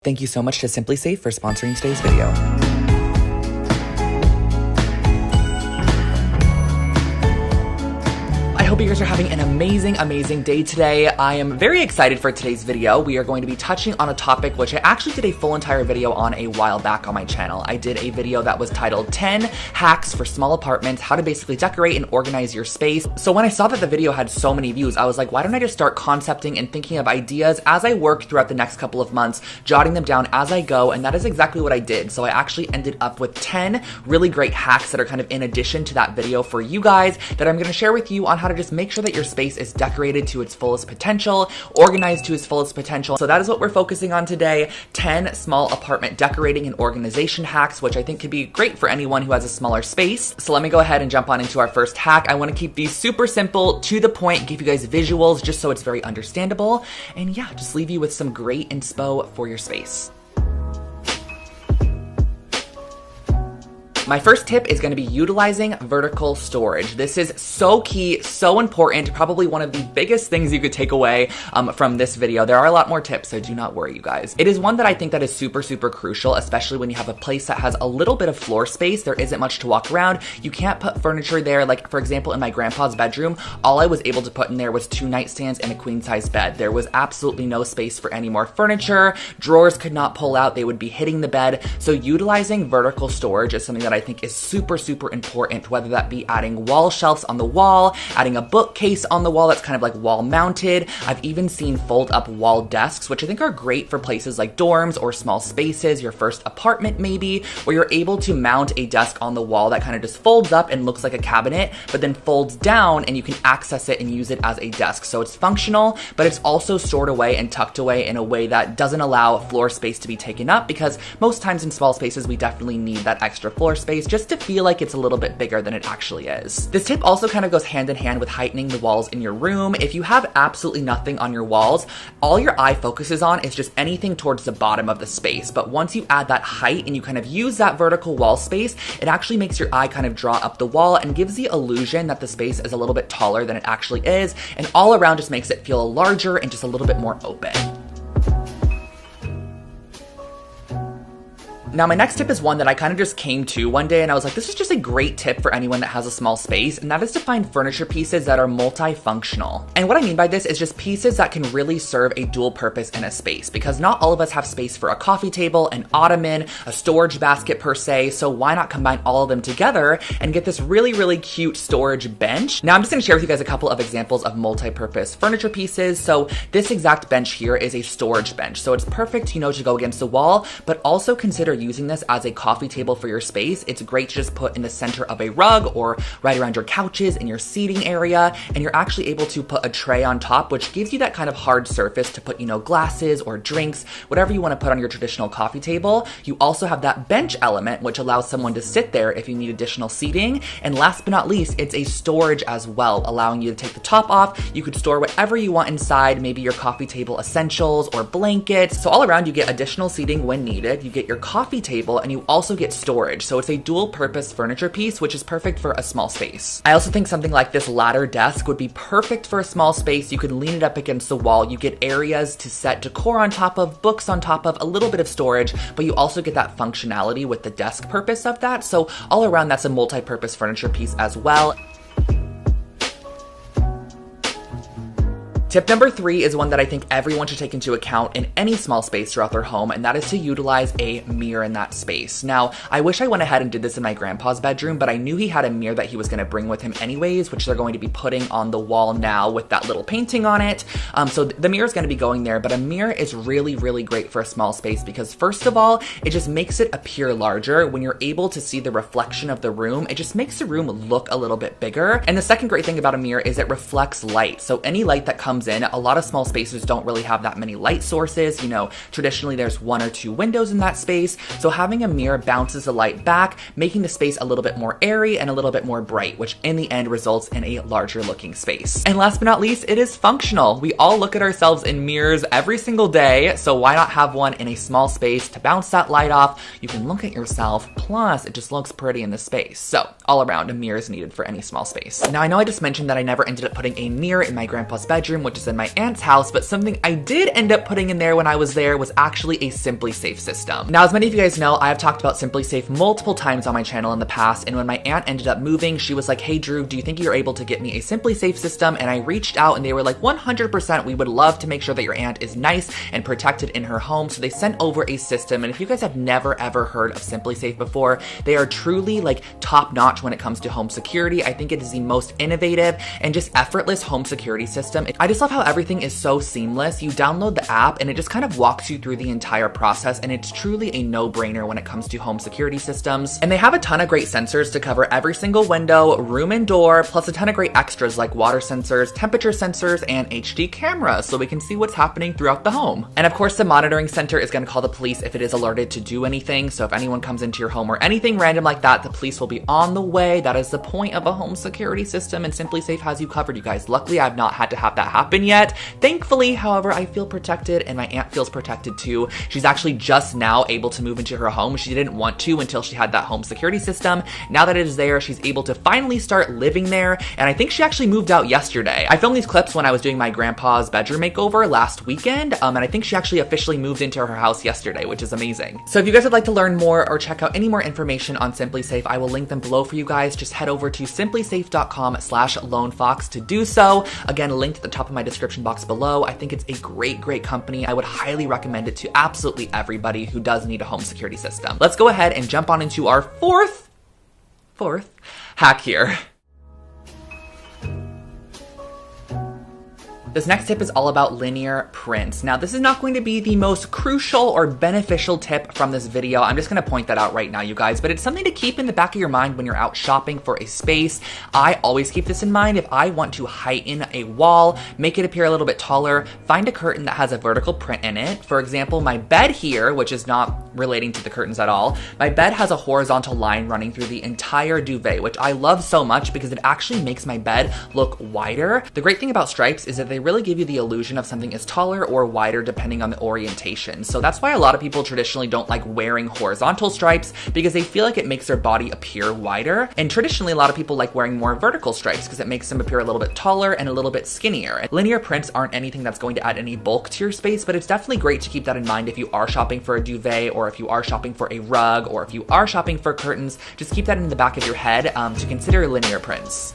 Thank you so much to Simply Safe for sponsoring today's video. I hope you guys are having an amazing day today. I am very excited for today's video. We are going to be touching on a topic which I actually did a full entire video on a while back on my channel. I did a video that was titled 10 Hacks for Small Apartments, How to Basically Decorate and Organize Your Space. So when I saw that the video had so many views, I was like, why don't I just start concepting and thinking of ideas as I work throughout the next couple of months, jotting them down as I go, and that is exactly what I did. So I actually ended up with 10 really great hacks that are kind of in addition to that video for you guys that I'm going to share with you on how to just make sure that your space is decorated to its fullest potential, organized to its fullest potential. So that is what we're focusing on today, 10 small apartment decorating and organization hacks, which I think could be great for anyone who has a smaller space. So let me go ahead and jump on into our first hack. I want to keep these super simple, to the point, give you guys visuals just so it's very understandable, and yeah, just leave you with some great inspo for your space. My first tip is going to be utilizing vertical storage. This is so key, so important, probably one of the biggest things you could take away from this video. There are a lot more tips, so do not worry, you guys. It is one that I think that is super crucial, especially when you have a place that has a little bit of floor space. There isn't much to walk around. You can't put furniture there. Like, for example, in my grandpa's bedroom, all I was able to put in there was 2 nightstands and a queen-size bed. There was absolutely no space for any more furniture. Drawers could not pull out. They would be hitting the bed. So utilizing vertical storage is something that I think is super important, whether that be adding wall shelves on the wall, adding a bookcase on the wall that's kind of like wall mounted. I've even seen fold up wall desks, which I think are great for places like dorms or small spaces, your first apartment maybe, where you're able to mount a desk on the wall that kind of just folds up and looks like a cabinet, but then folds down and you can access it and use it as a desk. So it's functional, but it's also stored away and tucked away in a way that doesn't allow floor space to be taken up, because most times in small spaces, we definitely need that extra floor space just to feel like it's a little bit bigger than it actually is. This tip also kind of goes hand in hand with heightening the walls in your room. If you have absolutely nothing on your walls, all your eye focuses on is just anything towards the bottom of the space. But once you add that height and you kind of use that vertical wall space, it actually makes your eye kind of draw up the wall and gives the illusion that the space is a little bit taller than it actually is, and all around just makes it feel larger and just a little bit more open. Now, my next tip is one that I kind of just came to one day and I was like, this is just a great tip for anyone that has a small space, and that is to find furniture pieces that are multifunctional. And what I mean by this is just pieces that can really serve a dual purpose in a space, because not all of us have space for a coffee table, an ottoman, a storage basket per se, so why not combine all of them together and get this really cute storage bench? Now, I'm just gonna share with you guys a couple of examples of multi-purpose furniture pieces. So this exact bench here is a storage bench. So it's perfect, you know, to go against the wall, but also consider using this as a coffee table for your space. It's great to just put in the center of a rug or right around your couches in your seating area, and you're actually able to put a tray on top, which gives you that kind of hard surface to put, you know, glasses or drinks, whatever you want to put on your traditional coffee table. You also have that bench element, which allows someone to sit there if you need additional seating. And last but not least, it's a storage as well, allowing you to take the top off. You could store whatever you want inside, maybe your coffee table essentials or blankets. So all around, you get additional seating when needed. You get your coffee table, and you also get storage. So it's a dual purpose furniture piece, which is perfect for a small space. I also think something like this ladder desk would be perfect for a small space. You can lean it up against the wall. You get areas to set decor on top of, books on top of, a little bit of storage, but you also get that functionality with the desk purpose of that. So all around, that's a multi-purpose furniture piece as well. Tip number 3 is one that I think everyone should take into account in any small space throughout their home, and that is to utilize a mirror in that space. Now, I wish I went ahead and did this in my grandpa's bedroom, but I knew he had a mirror that he was going to bring with him anyways, which they're going to be putting on the wall now with that little painting on it. So the mirror is going to be going there, but a mirror is really great for a small space because, first of all, it just makes it appear larger. When you're able to see the reflection of the room, it just makes the room look a little bit bigger. And the second great thing about a mirror is it reflects light. So any light that comes in, a lot of small spaces don't really have that many light sources. You know, traditionally there's 1 or 2 windows in that space. So having a mirror bounces the light back, making the space a little bit more airy and a little bit more bright, which in the end results in a larger looking space. And last but not least, it is functional. We all look at ourselves in mirrors every single day, so why not have one in a small space to bounce that light off? You can look at yourself, plus it just looks pretty in the space. So all around, a mirror is needed for any small space. Now, I know I just mentioned that I never ended up putting a mirror in my grandpa's bedroom, which is in my aunt's house, but something I did end up putting in there when I was there was actually a SimpliSafe system. Now, as many of you guys know, I have talked about SimpliSafe multiple times on my channel in the past, and when my aunt ended up moving, she was like, hey Drew, do you think you're able to get me a SimpliSafe system? And I reached out and they were like, 100%, we would love to make sure that your aunt is nice and protected in her home. So they sent over a system, and if you guys have never ever heard of SimpliSafe before, they are truly like top notch when it comes to home security. I think it is the most innovative and just effortless home security system. I just love how everything is so seamless. You download the app and it just kind of walks you through the entire process, and it's truly a no-brainer when it comes to home security systems. And they have a ton of great sensors to cover every single window, room and door, plus a ton of great extras like water sensors, temperature sensors, and HD cameras so we can see what's happening throughout the home. And of course, the monitoring center is going to call the police if it is alerted to do anything. So if anyone comes into your home or anything random like that, the police will be on the way. That is the point of a home security system, and SimpliSafe has you covered, you guys. Luckily, I've not had to have that happen yet. Thankfully, however, I feel protected and my aunt feels protected too. She's actually just now able to move into her home. She didn't want to until she had that home security system. Now that it is there, she's able to finally start living there, and I think she actually moved out yesterday. I filmed these clips when I was doing my grandpa's bedroom makeover last weekend, and I think she actually officially moved into her house yesterday, which is amazing. So if you guys would like to learn more or check out any more information on SimpliSafe, I will link them below for you guys. Just head over to simplisafe.com/lonefox to do so. Again, linked at the top of my description box below. I think it's a great company. I would highly recommend it to absolutely everybody who does need a home security system. Let's go ahead and jump on into our fourth hack here. This next tip is all about linear prints. Now, this is not going to be the most crucial or beneficial tip from this video. I'm just gonna point that out right now, you guys, but it's something to keep in the back of your mind when you're out shopping for a space. I always keep this in mind if I want to heighten a wall, make it appear a little bit taller, find a curtain that has a vertical print in it. For example, my bed here, which is not relating to the curtains at all, my bed has a horizontal line running through the entire duvet, which I love so much because it actually makes my bed look wider. The great thing about stripes is that they really give you the illusion of something is taller or wider depending on the orientation. So that's why a lot of people traditionally don't like wearing horizontal stripes, because they feel like it makes their body appear wider. And traditionally, a lot of people like wearing more vertical stripes because it makes them appear a little bit taller and a little bit skinnier. Linear prints aren't anything that's going to add any bulk to your space, but it's definitely great to keep that in mind if you are shopping for a duvet, or if you are shopping for a rug, or if you are shopping for curtains. Just keep that in the back of your head to consider linear prints.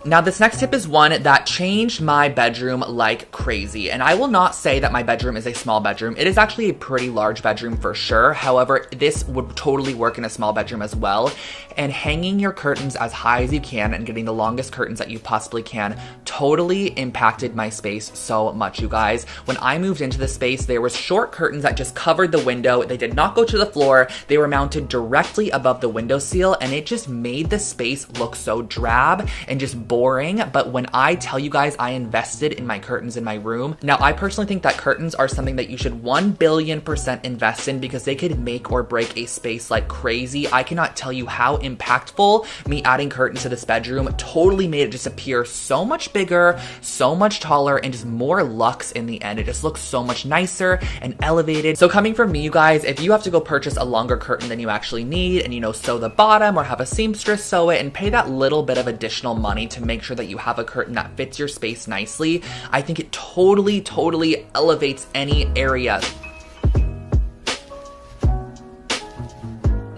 Now, this next tip is one that changed my bedroom like crazy, and I will not say that my bedroom is a small bedroom. It is actually a pretty large bedroom for sure. However, this would totally work in a small bedroom as well, and hanging your curtains as high as you can and getting the longest curtains that you possibly can totally impacted my space so much, you guys. When I moved into the space, there was short curtains that just covered the window. They did not go to the floor. They were mounted directly above the windowsill, and it just made the space look so drab and just boring. But when I tell you guys I invested in my curtains in my room, now I personally think that curtains are something that you should 1,000,000,000% invest in, because they could make or break a space like crazy. I cannot tell you how impactful me adding curtains to this bedroom totally made it just appear so much bigger, so much taller, and just more luxe in the end. It just looks so much nicer and elevated. So coming from me, you guys, if you have to go purchase a longer curtain than you actually need and, you know, sew the bottom or have a seamstress sew it and pay that little bit of additional money to make sure that you have a curtain that fits your space nicely, I think it totally elevates any area.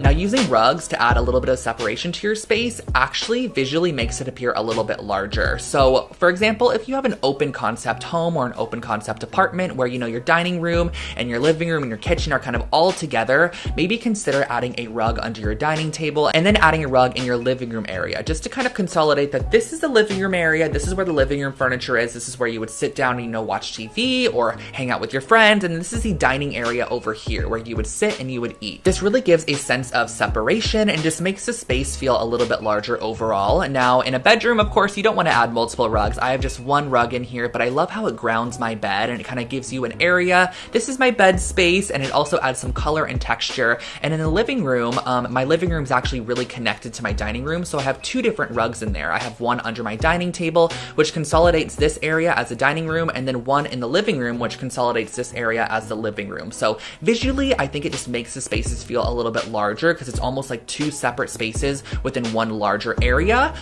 Now, using rugs to add a little bit of separation to your space actually visually makes it appear a little bit larger. So, for example, if you have an open concept home or an open concept apartment where, you know, your dining room and your living room and your kitchen are kind of all together, maybe consider adding a rug under your dining table and then adding a rug in your living room area, just to kind of consolidate that this is the living room area, this is where the living room furniture is, this is where you would sit down and, you know, watch TV or hang out with your friends, and this is the dining area over here where you would sit and you would eat. This really gives a sense of separation and just makes the space feel a little bit larger overall. Now, in a bedroom, of course, you don't want to add multiple rugs. I have just one rug in here, but I love how it grounds my bed and it kind of gives you an area. This is my bed space, and it also adds some color and texture. And in the living room, my living room is actually really connected to my dining room, so I have two different rugs in there. I have one under my dining table, which consolidates this area as a dining room, and then one in the living room, which consolidates this area as the living room. So visually, I think it just makes the spaces feel a little bit larger because it's almost like two separate spaces within one larger area.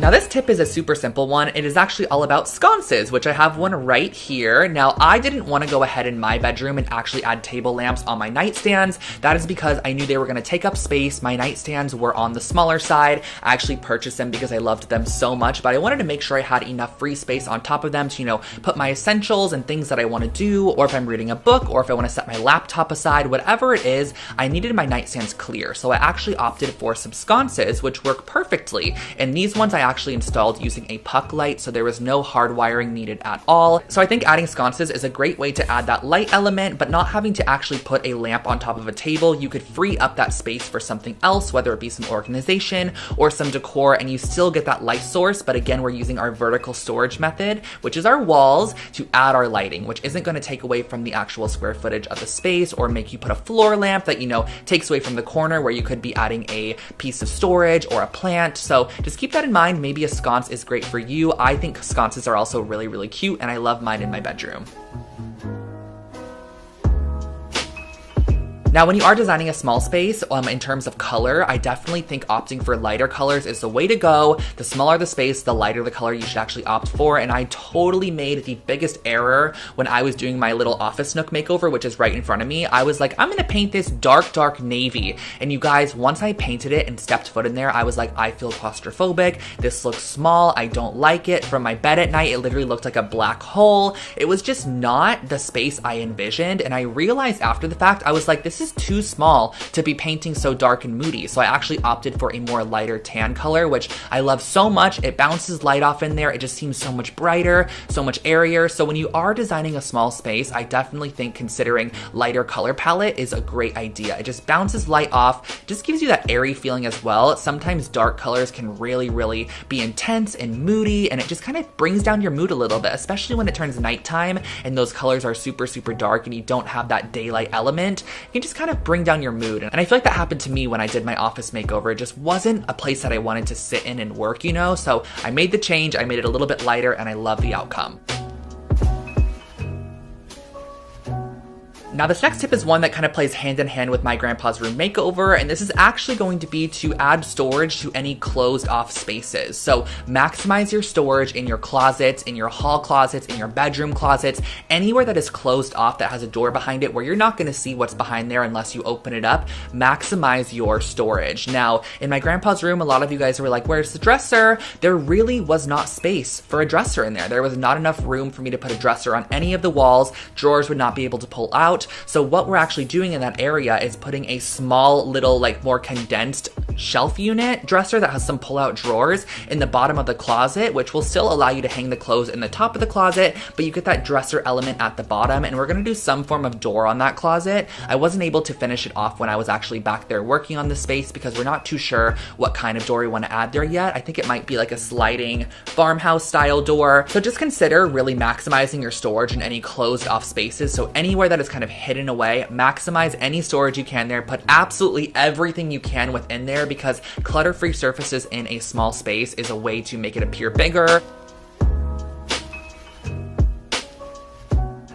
Now this tip is a super simple one. It is actually all about sconces, which I have one right here. Now I didn't want to go ahead in my bedroom and actually add table lamps on my nightstands. That is because I knew they were going to take up space. My nightstands were on the smaller side. I actually purchased them because I loved them so much, but I wanted to make sure I had enough free space on top of them to, you know, put my essentials and things that I want to do, or if I'm reading a book, or if I want to set my laptop aside, whatever it is, I needed my nightstands clear. So I actually opted for some sconces, which work perfectly. And these ones I actually installed using a puck light, so there was no hard wiring needed at all. So I think adding sconces is a great way to add that light element, but not having to actually put a lamp on top of a table. You could free up that space for something else, whether it be some organization or some decor, and you still get that light source. But again, we're using our vertical storage method, which is our walls, to add our lighting, which isn't going to take away from the actual square footage of the space or make you put a floor lamp that, you know, takes away from the corner where you could be adding a piece of storage or a plant. So just keep that in mind. Maybe a sconce is great for you. I think sconces are also really, really cute, and I love mine in my bedroom. Now, when you are designing a small space, in terms of color, I definitely think opting for lighter colors is the way to go. The smaller the space, the lighter the color you should actually opt for. And I totally made the biggest error when I was doing my little office nook makeover, which is right in front of me. I was like, I'm gonna paint this dark, dark navy. And you guys, once I painted it and stepped foot in there, I was like, I feel claustrophobic. This looks small. I don't like it. From my bed at night, it literally looked like a black hole. It was just not the space I envisioned. And I realized after the fact, I was like, this is too small to be painting so dark and moody. So I actually opted for a more lighter tan color, which I love so much. It bounces light off in there. It just seems so much brighter, so much airier. So when you are designing a small space, I definitely think considering lighter color palette is a great idea. It just bounces light off, just gives you that airy feeling as well. Sometimes dark colors can really, really be intense and moody, and it just kind of brings down your mood a little bit, especially when it turns nighttime and those colors are super, super dark and you don't have that daylight element. You can just kind of bring down your mood. And I feel like that happened to me when I did my office makeover. It just wasn't a place that I wanted to sit in and work, you know? So I made the change, I made it a little bit lighter, and I love the outcome. Now this next tip is one that kind of plays hand in hand with my grandpa's room makeover, and this is actually going to be to add storage to any closed off spaces. So maximize your storage in your closets, in your hall closets, in your bedroom closets, anywhere that is closed off that has a door behind it where you're not going to see what's behind there unless you open it up. Maximize your storage. Now in my grandpa's room, a lot of you guys were like, where's the dresser? There really was not space for a dresser in there. There was not enough room for me to put a dresser on any of the walls. Drawers would not be able to pull out. So what we're actually doing in that area is putting a small little, like, more condensed shelf unit dresser that has some pull-out drawers in the bottom of the closet, which will still allow you to hang the clothes in the top of the closet, but you get that dresser element at the bottom. And we're gonna do some form of door on that closet. I wasn't able to finish it off when I was actually back there working on the space because we're not too sure what kind of door we want to add there yet. I think it might be like a sliding farmhouse style door. So just consider really maximizing your storage in any closed off spaces. So anywhere that is kind of hidden away, maximize any storage you can there, put absolutely everything you can within there, because clutter-free surfaces in a small space is a way to make it appear bigger.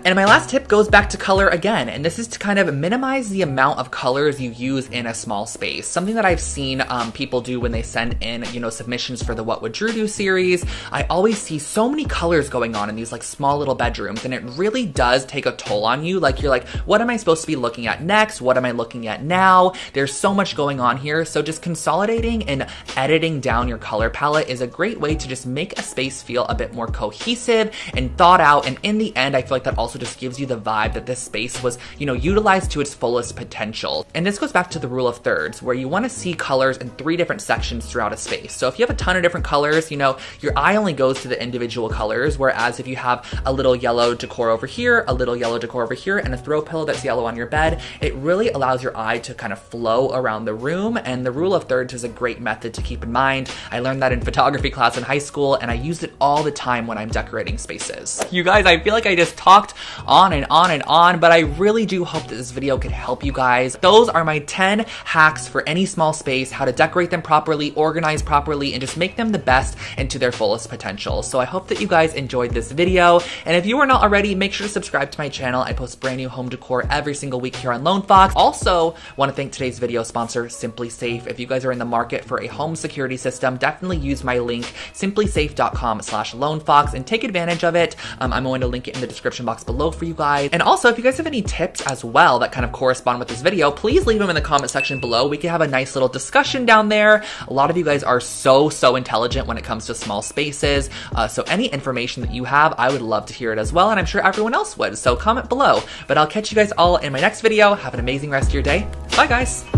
And my last tip goes back to color again, and this is to kind of minimize the amount of colors you use in a small space. Something that I've seen people do when they send in, you know, submissions for the What Would Drew Do series. I always see so many colors going on in these like small little bedrooms, and it really does take a toll on you. Like you're like, what am I supposed to be looking at next? What am I looking at now? There's so much going on here. So just consolidating and editing down your color palette is a great way to just make a space feel a bit more cohesive and thought out. And in the end, I feel like that also just gives you the vibe that this space was, you know, utilized to its fullest potential. And this goes back to the rule of thirds, where you want to see colors in 3 different sections throughout a space. So if you have a ton of different colors, you know, your eye only goes to the individual colors, whereas if you have a little yellow decor over here, a little yellow decor over here, and a throw pillow that's yellow on your bed, it really allows your eye to kind of flow around the room. And the rule of thirds is a great method to keep in mind. I learned that in photography class in high school, and I use it all the time when I'm decorating spaces. You guys, I feel like I just talked on and on and on, but I really do hope that this video could help you guys. Those are my 10 hacks for any small space, how to decorate them properly, organize properly, and just make them the best and to their fullest potential. So I hope that you guys enjoyed this video, and if you are not already, make sure to subscribe to my channel. I post brand new home decor every single week here on Lone Fox. Also, want to thank today's video sponsor, SimpliSafe. If you guys are in the market for a home security system, definitely use my link, simplisafe.com/lonefox, and take advantage of it. I'm going to link it in the description box below for you guys. And also, if you guys have any tips as well that kind of correspond with this video, please leave them in the comment section below. We can have a nice little discussion down there. A lot of you guys are so intelligent when it comes to small spaces. So any information that you have, I would love to hear it as well, and I'm sure everyone else would. So comment below. But I'll catch you guys all in my next video. Have an amazing rest of your day. Bye, guys.